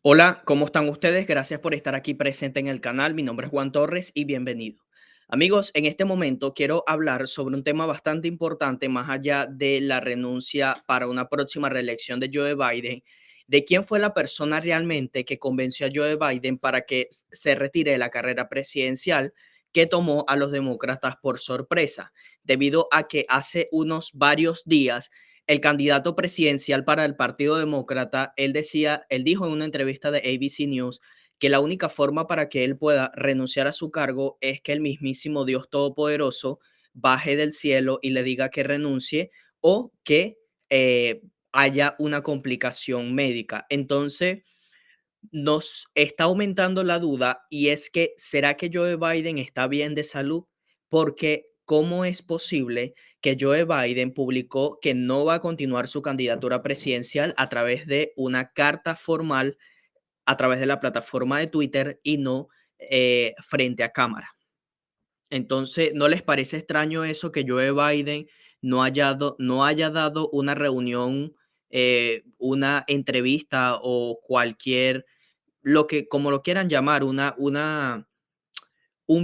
Hola, ¿cómo están ustedes? Gracias por estar aquí presente en el canal. Mi nombre es Juan Torres y bienvenido. Amigos, en este momento quiero hablar sobre un tema bastante importante más allá de la renuncia para una próxima reelección de Joe Biden, de quién fue la persona realmente que convenció a Joe Biden para que se retire de la carrera presidencial que tomó a los demócratas por sorpresa, debido a que hace unos varios días el candidato presidencial para el Partido Demócrata, él dijo en una entrevista de ABC News que la única forma para que él pueda renunciar a su cargo es que el mismísimo Dios Todopoderoso baje del cielo y le diga que renuncie o que haya una complicación médica. Entonces, nos está aumentando la duda y es que, ¿será que Joe Biden está bien de salud? Porque ¿cómo es posible que Joe Biden publicó que no va a continuar su candidatura presidencial a través de una carta formal, a través de la plataforma de Twitter y no frente a cámara? Entonces, ¿no les parece extraño eso que Joe Biden no haya dado una reunión, una entrevista o cualquier lo que, como lo quieran llamar, un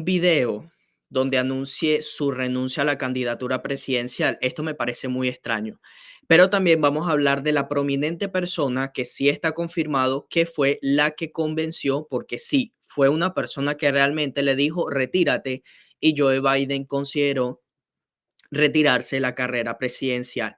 video donde anuncie su renuncia a la candidatura presidencial? Esto me parece muy extraño. Pero también vamos a hablar de la prominente persona que sí está confirmado que fue la que convenció, porque sí, fue una persona que realmente le dijo, retírate, y Joe Biden consideró retirarse de la carrera presidencial.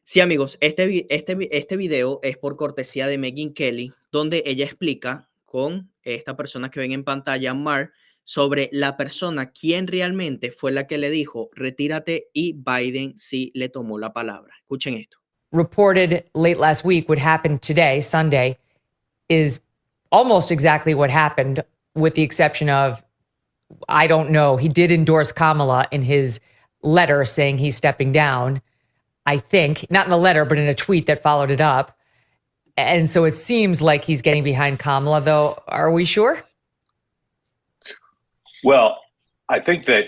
Sí, amigos, este video es por cortesía de Megyn Kelly, donde ella explica con esta persona que ven en pantalla, Mark, sobre la persona, quién realmente fue la que le dijo, retírate, y Biden sí le tomó la palabra. Escuchen esto. Reported late last week would happen today, Sunday, is almost exactly what happened, with the exception of, I don't know, he did endorse Kamala in his letter saying he's stepping down. I think, not in the letter, but in a tweet that followed it up. And so it seems like he's getting behind Kamala, though. Are we sure? Well, I think that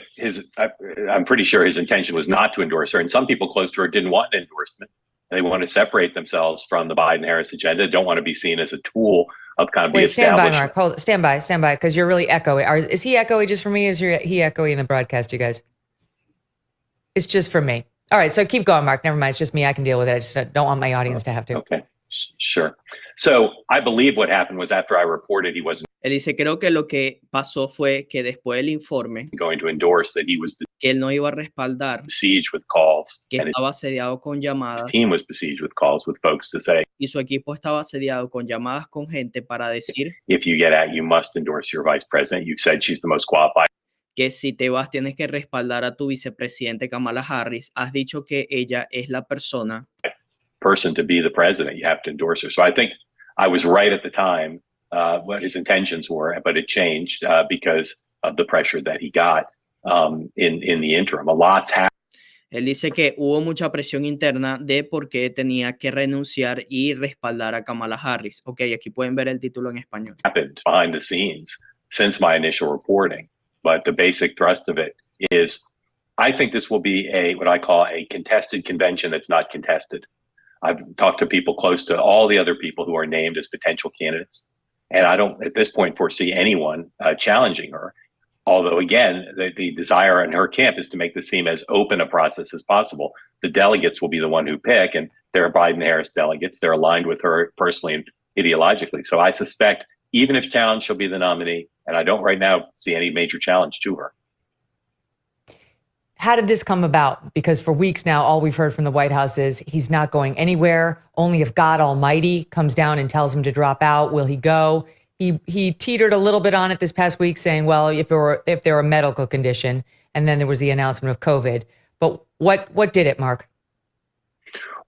I'm pretty sure his intention was not to endorse her. And some people close to her didn't want an endorsement. They want to separate themselves from the Biden-Harris agenda, don't want to be seen as a tool of kind of the establishment. Stand by, Mark. Stand by, because you're really echoey. Is he echoey just for me? Is he echoey in the broadcast, you guys? It's just for me. All right, so keep going, Mark. Never mind. It's just me. I can deal with it. I just don't want my audience to have to. Okay, sure. So I believe what happened was after I reported he wasn't Él dice, creo que lo que pasó fue que después del informe, going to endorse, that he was que él no iba a respaldar, besieged with calls, que and estaba asediado con his llamadas team was besieged with calls with folks to say, y su equipo estaba asediado con llamadas con gente para decir if you get out, you must endorse your vice president. You've said she's the most qualified que si te vas tienes que respaldar a tu vicepresidente Kamala Harris. Has dicho que ella es la persona person to be the president. You have to endorse her. So I think I was right at the time what his intentions were, but it changed because of the pressure that he got in the interim. A lot's Él dice que hubo mucha presión interna de por qué tenía que renunciar y respaldar a Kamala Harris. Ok, aquí pueden ver el título en español. happened behind the scenes since my initial reporting, but the basic thrust of it is I think this will be what I call a contested convention that's not contested. I've talked to people close to all the other people who are named as potential candidates, and I don't at this point foresee anyone challenging her. Although, again, the desire in her camp is to make this seem as open a process as possible. The delegates will be the one who pick, and they're Biden-Harris delegates. They're aligned with her personally and ideologically. So I suspect even if challenged, she'll be the nominee, and I don't right now see any major challenge to her. How did this come about? Because for weeks now, all we've heard from the White House is he's not going anywhere. Only if God Almighty comes down and tells him to drop out will he go. He teetered a little bit on it this past week, saying, well, if there were a medical condition, and then there was the announcement of COVID. But what did it, Mark?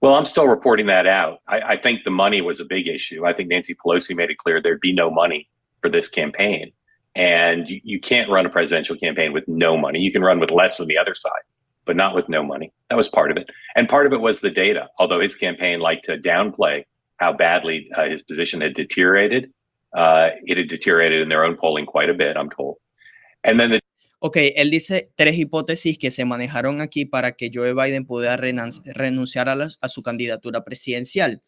Well, I'm still reporting that out. I think the money was a big issue. I think Nancy Pelosi made it clear there'd be no money for this campaign. And you can't run a presidential campaign with no money. You can run with less on the other side, but not with no money. That was part of it. And part of it was the data, although his campaign liked to downplay how badly his position had deteriorated. It had deteriorated in their own polling quite a bit, I'm told. And then Ok, él dice tres hipótesis que se manejaron aquí para que Joe Biden pudiera renunciar a su candidatura presidencial.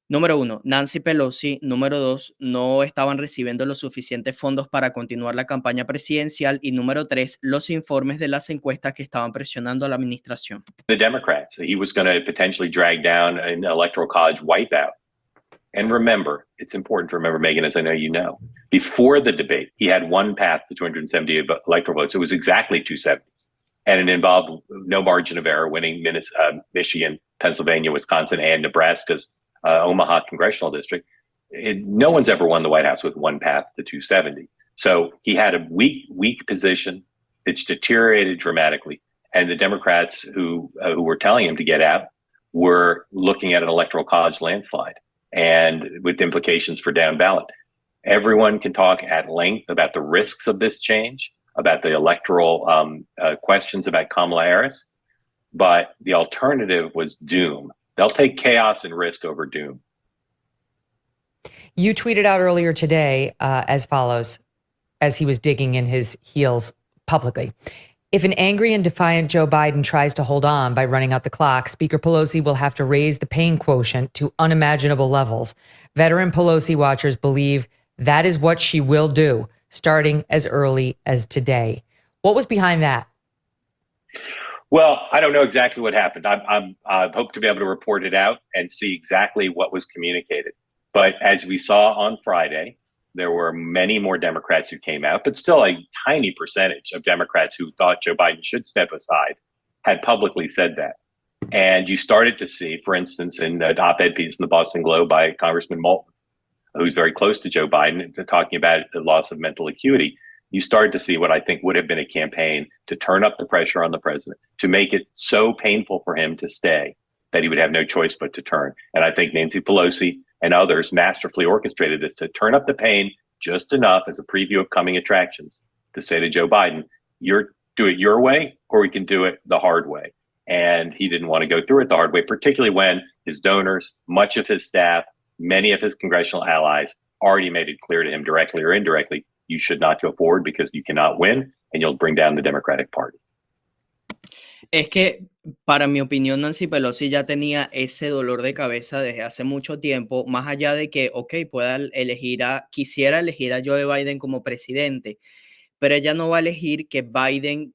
Número uno, Nancy Pelosi. Número dos, no estaban recibiendo los suficientes fondos para continuar la campaña presidencial. Y número tres, los informes de las encuestas que estaban presionando a la administración. The Democrats, he was going to potentially drag down an electoral college wipeout. And remember, it's important to remember, Megan, as I know you know, before the debate, he had one path to 270 electoral votes. It was exactly 270. And it involved no margin of error, winning Michigan, Pennsylvania, Wisconsin, and Nebraska's Omaha congressional district. No one's ever won the White House with one path to 270. So he had a weak position. It's deteriorated dramatically. And the Democrats who were telling him to get out were looking at an electoral college landslide and with implications for down ballot. Everyone can talk at length about the risks of this change, about the electoral questions about Kamala Harris, but the alternative was doom. They'll take chaos and risk over doom. You tweeted out earlier today as follows, as he was digging in his heels publicly. If an angry and defiant Joe Biden tries to hold on by running out the clock, Speaker Pelosi will have to raise the pain quotient to unimaginable levels. Veteran Pelosi watchers believe that is what she will do, starting as early as today. What was behind that? Well, I don't know exactly what happened. I hope to be able to report it out and see exactly what was communicated. But as we saw on Friday, there were many more Democrats who came out, but still a tiny percentage of Democrats who thought Joe Biden should step aside had publicly said that. And you started to see, for instance, in the op-ed piece in the Boston Globe by Congressman Moulton, who's very close to Joe Biden, talking about the loss of mental acuity, you started to see what I think would have been a campaign to turn up the pressure on the president, to make it so painful for him to stay that he would have no choice but to turn. And I think Nancy Pelosi and others masterfully orchestrated this to turn up the pain just enough as a preview of coming attractions to say to Joe Biden, do it your way, or we can do it the hard way. And he didn't want to go through it the hard way, particularly when his donors, much of his staff, many of his congressional allies already made it clear to him directly or indirectly, you should not go forward because you cannot win and you'll bring down the Democratic Party. Es que, para mi opinión, Nancy Pelosi ya tenía ese dolor de cabeza desde hace mucho tiempo, más allá de que, quisiera elegir a Joe Biden como presidente, pero ella no va a elegir que Biden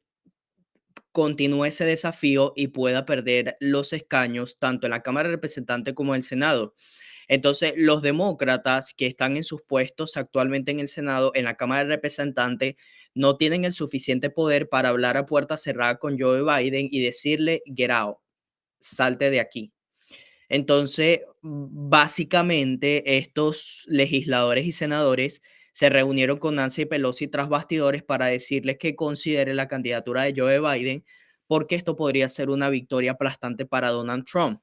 continúe ese desafío y pueda perder los escaños tanto en la Cámara de Representantes como en el Senado. Entonces, los demócratas que están en sus puestos actualmente en el Senado, en la Cámara de Representantes, no tienen el suficiente poder para hablar a puerta cerrada con Joe Biden y decirle, get out, salte de aquí. Entonces, básicamente, estos legisladores y senadores se reunieron con Nancy Pelosi tras bastidores para decirles que considere la candidatura de Joe Biden porque esto podría ser una victoria aplastante para Donald Trump.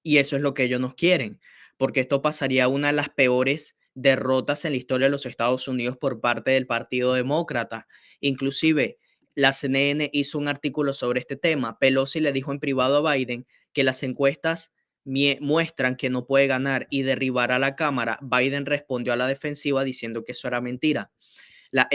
Y eso es lo que ellos no quieren, porque esto pasaría a una de las peores derrotas en la historia de los Estados Unidos por parte del Partido Demócrata. Inclusive, la CNN hizo un artículo sobre este tema. Pelosi le dijo en privado a Biden que las encuestas muestran que no puede ganar y derribar a la Cámara. Biden respondió a la defensiva diciendo que eso era mentira. La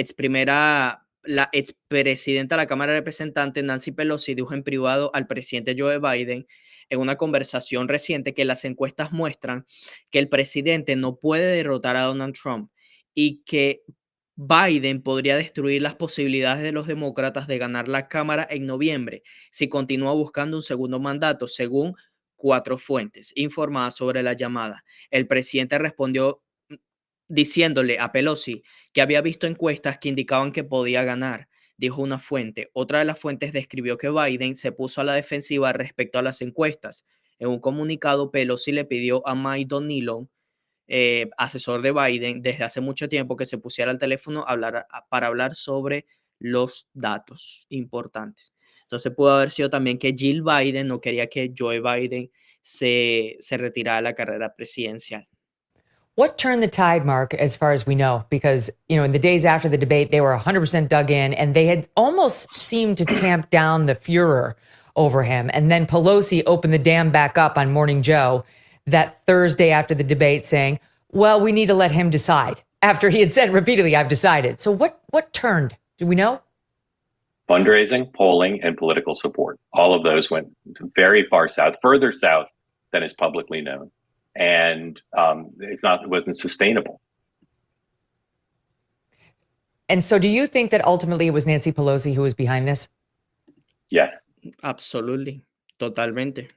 expresidenta de la Cámara de Representantes, Nancy Pelosi, dijo en privado al presidente Joe Biden en una conversación reciente que las encuestas muestran que el presidente no puede derrotar a Donald Trump y que Biden podría destruir las posibilidades de los demócratas de ganar la Cámara en noviembre si continúa buscando un segundo mandato, según 4 fuentes informadas sobre la llamada. El presidente respondió diciéndole a Pelosi que había visto encuestas que indicaban que podía ganar, dijo una fuente. Otra de las fuentes describió que Biden se puso a la defensiva respecto a las encuestas. En un comunicado, Pelosi le pidió a Mike Donilon, asesor de Biden, desde hace mucho tiempo que se pusiera al teléfono para hablar sobre los datos importantes. Entonces pudo haber sido también que Jill Biden no quería que Joe Biden se retirara de la carrera presidencial. What turned the tide, Mark, as far as we know? Because, in the days after the debate, they were 100% dug in, and they had almost seemed to tamp down the furor over him. And then Pelosi opened the dam back up on Morning Joe that Thursday after the debate saying, well, we need to let him decide, after he had said repeatedly, I've decided. So what turned? Do we know? Fundraising, polling, and political support. All of those went very far south, further south than is publicly known. and it wasn't sustainable. And so do you think that ultimately it was Nancy Pelosi who was behind this? Yeah, Absolutely, totalmente.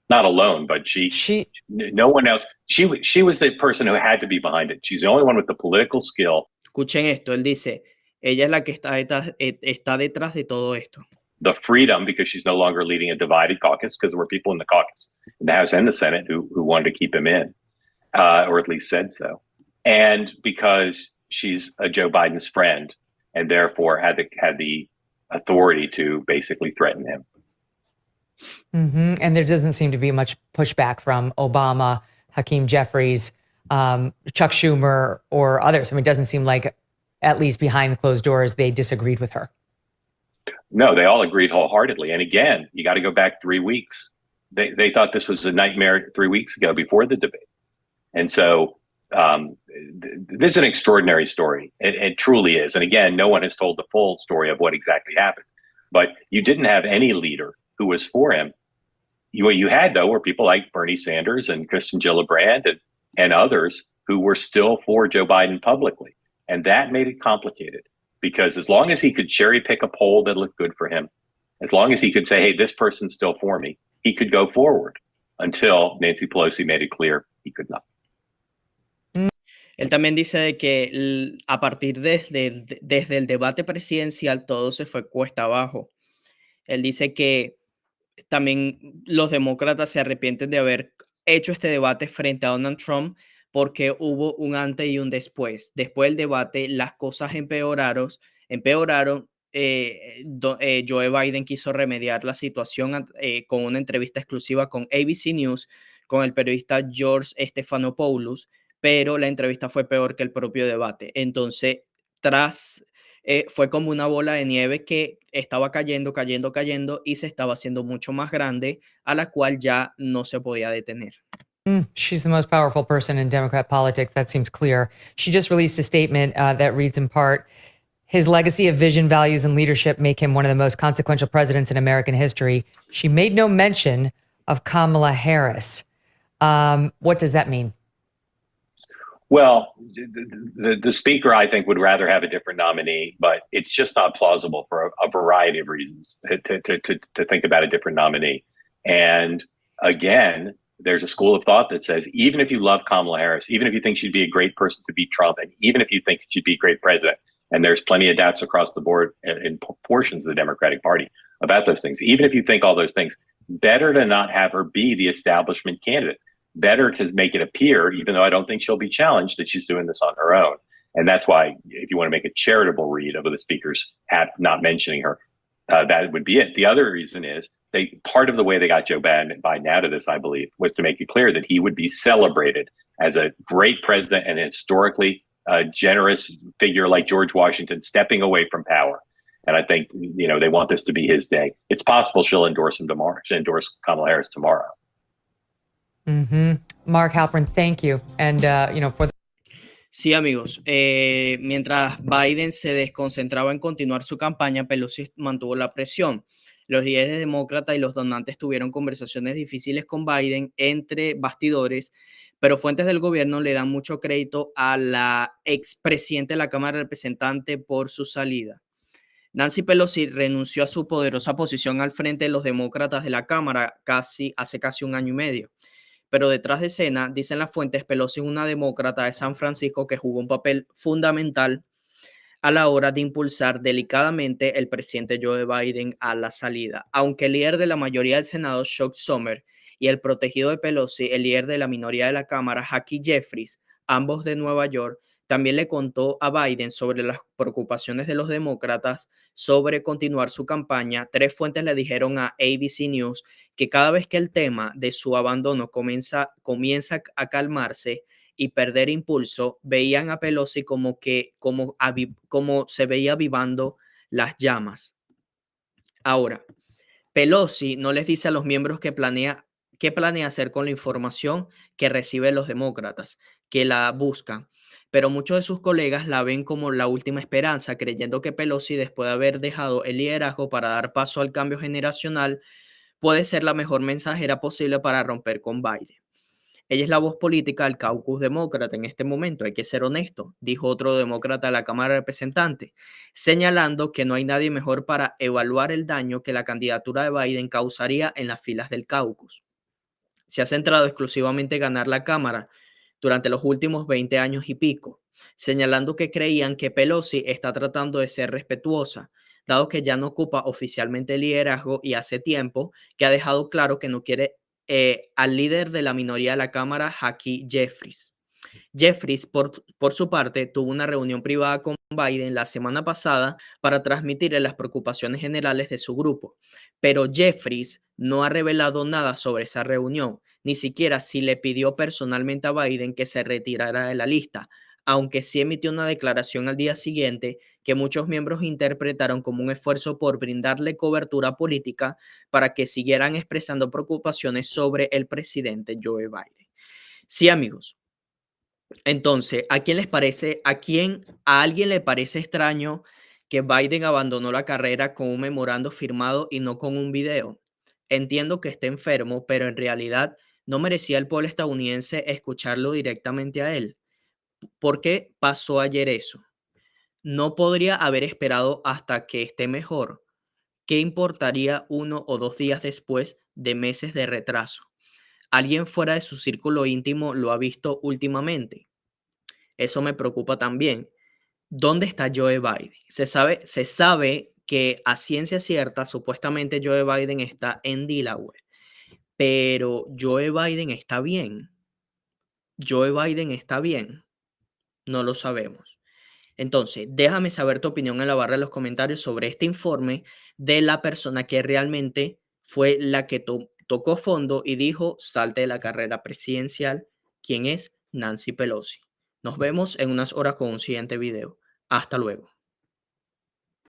not alone, but no one else. She was the person who had to be behind it. She's the only one with the political skill. Escuchen esto, él dice, ella es la que está detrás de todo esto. The freedom, because she's no longer leading a divided caucus, because there were people in the caucus, in the House and the Senate, who wanted to keep him in, or at least said so. And because she's a Joe Biden's friend, and therefore had the authority to basically threaten him. Mm-hmm. And there doesn't seem to be much pushback from Obama, Hakeem Jeffries, Chuck Schumer, or others. I mean, it doesn't seem like, at least behind the closed doors, they disagreed with her. No, they all agreed wholeheartedly. And again, you got to go back 3 weeks. They thought this was a nightmare 3 weeks ago before the debate. And so this is an extraordinary story. It truly is. And again, no one has told the full story of what exactly happened. But you didn't have any leader who was for him. What you had, though, were people like Bernie Sanders and Kristen Gillibrand and others who were still for Joe Biden publicly. And that made it complicated, because as long as he could cherry pick a poll that looked good for him, as long as he could say, hey, this person's still for me, he could go forward, until Nancy Pelosi made it clear he could not. Él también dice de que a partir desde el debate presidencial todo se fue cuesta abajo. Él dice que también los demócratas se arrepienten de haber hecho este debate frente a Donald Trump, porque hubo un antes y un después. Después del debate, las cosas empeoraron. Joe Biden quiso remediar la situación con una entrevista exclusiva con ABC News, con el periodista George Stephanopoulos, pero la entrevista fue peor que el propio debate. Entonces, fue como una bola de nieve que estaba cayendo y se estaba haciendo mucho más grande, a la cual ya no se podía detener. She's the most powerful person in Democrat politics. That seems clear. She just released a statement that reads in part, his legacy of vision, values, and leadership make him one of the most consequential presidents in American history. She made no mention of Kamala Harris. What does that mean? Well, the speaker, I think, would rather have a different nominee, but it's just not plausible for a variety of reasons to think about a different nominee. And again, there's a school of thought that says, even if you love Kamala Harris, even if you think she'd be a great person to beat Trump, and even if you think she'd be a great president, and there's plenty of doubts across the board in portions of the Democratic Party about those things, even if you think all those things, better to not have her be the establishment candidate. Better to make it appear, even though I don't think she'll be challenged, that she's doing this on her own. And that's why, if you want to make a charitable read of the speaker's not mentioning her, that would be it. The other reason is part of the way they got Joe Biden out of this, I believe, was to make it clear that he would be celebrated as a great president and historically generous figure like George Washington stepping away from power. And I think, they want this to be his day. It's possible she'll endorse him tomorrow. She'll endorse Kamala Harris tomorrow. Mm-hmm. Mark Halperin, thank you. And, Sí, amigos, mientras Biden se desconcentraba en continuar su campaña, Pelosi mantuvo la presión. Los líderes demócratas y los donantes tuvieron conversaciones difíciles con Biden entre bastidores, pero fuentes del gobierno le dan mucho crédito a la expresidenta de la Cámara de Representantes por su salida. Nancy Pelosi renunció a su poderosa posición al frente de los demócratas de la Cámara hace casi un año y medio. Pero detrás de escena, dicen las fuentes, Pelosi es una demócrata de San Francisco que jugó un papel fundamental a la hora de impulsar delicadamente el presidente Joe Biden a la salida. Aunque el líder de la mayoría del Senado, Chuck Schumer, y el protegido de Pelosi, el líder de la minoría de la Cámara, Hakeem Jeffries, ambos de Nueva York, también le contó a Biden sobre las preocupaciones de los demócratas sobre continuar su campaña. Tres fuentes le dijeron a ABC News que cada vez que el tema de su abandono comienza a calmarse y perder impulso, veían a Pelosi como se veía avivando las llamas. Ahora, Pelosi no les dice a los miembros qué planea hacer con la información que reciben los demócratas, que la buscan. Pero muchos de sus colegas la ven como la última esperanza, creyendo que Pelosi, después de haber dejado el liderazgo para dar paso al cambio generacional, puede ser la mejor mensajera posible para romper con Biden. Ella es la voz política del caucus demócrata en este momento, hay que ser honesto, dijo otro demócrata de la Cámara de Representantes, señalando que no hay nadie mejor para evaluar el daño que la candidatura de Biden causaría en las filas del caucus. Se ha centrado exclusivamente en ganar la Cámara durante los últimos 20 años y pico, señalando que creían que Pelosi está tratando de ser respetuosa, dado que ya no ocupa oficialmente el liderazgo y hace tiempo que ha dejado claro que no quiere al líder de la minoría de la Cámara, Jackie Jeffries. Jeffries, por su parte, tuvo una reunión privada con Biden la semana pasada para transmitirle las preocupaciones generales de su grupo, pero Jeffries no ha revelado nada sobre esa reunión, ni siquiera si le pidió personalmente a Biden que se retirara de la lista, aunque sí emitió una declaración al día siguiente que muchos miembros interpretaron como un esfuerzo por brindarle cobertura política para que siguieran expresando preocupaciones sobre el presidente Joe Biden. Sí, amigos. Entonces, ¿a alguien le parece extraño que Biden abandonó la carrera con un memorando firmado y no con un video? Entiendo que esté enfermo, pero en realidad no merecía el pueblo estadounidense escucharlo directamente a él. ¿Por qué pasó ayer eso? No podría haber esperado hasta que esté mejor. ¿Qué importaría 1 o 2 días después de meses de retraso? ¿Alguien fuera de su círculo íntimo lo ha visto últimamente? Eso me preocupa también. ¿Dónde está Joe Biden? Se sabe que a ciencia cierta, supuestamente Joe Biden está en Delaware, pero Joe Biden está bien. Joe Biden está bien. No lo sabemos. Entonces, déjame saber tu opinión en la barra de los comentarios sobre este informe de la persona que realmente fue la que tocó fondo y dijo, salte de la carrera presidencial, quien es Nancy Pelosi. Nos vemos en unas horas con un siguiente video. Hasta luego.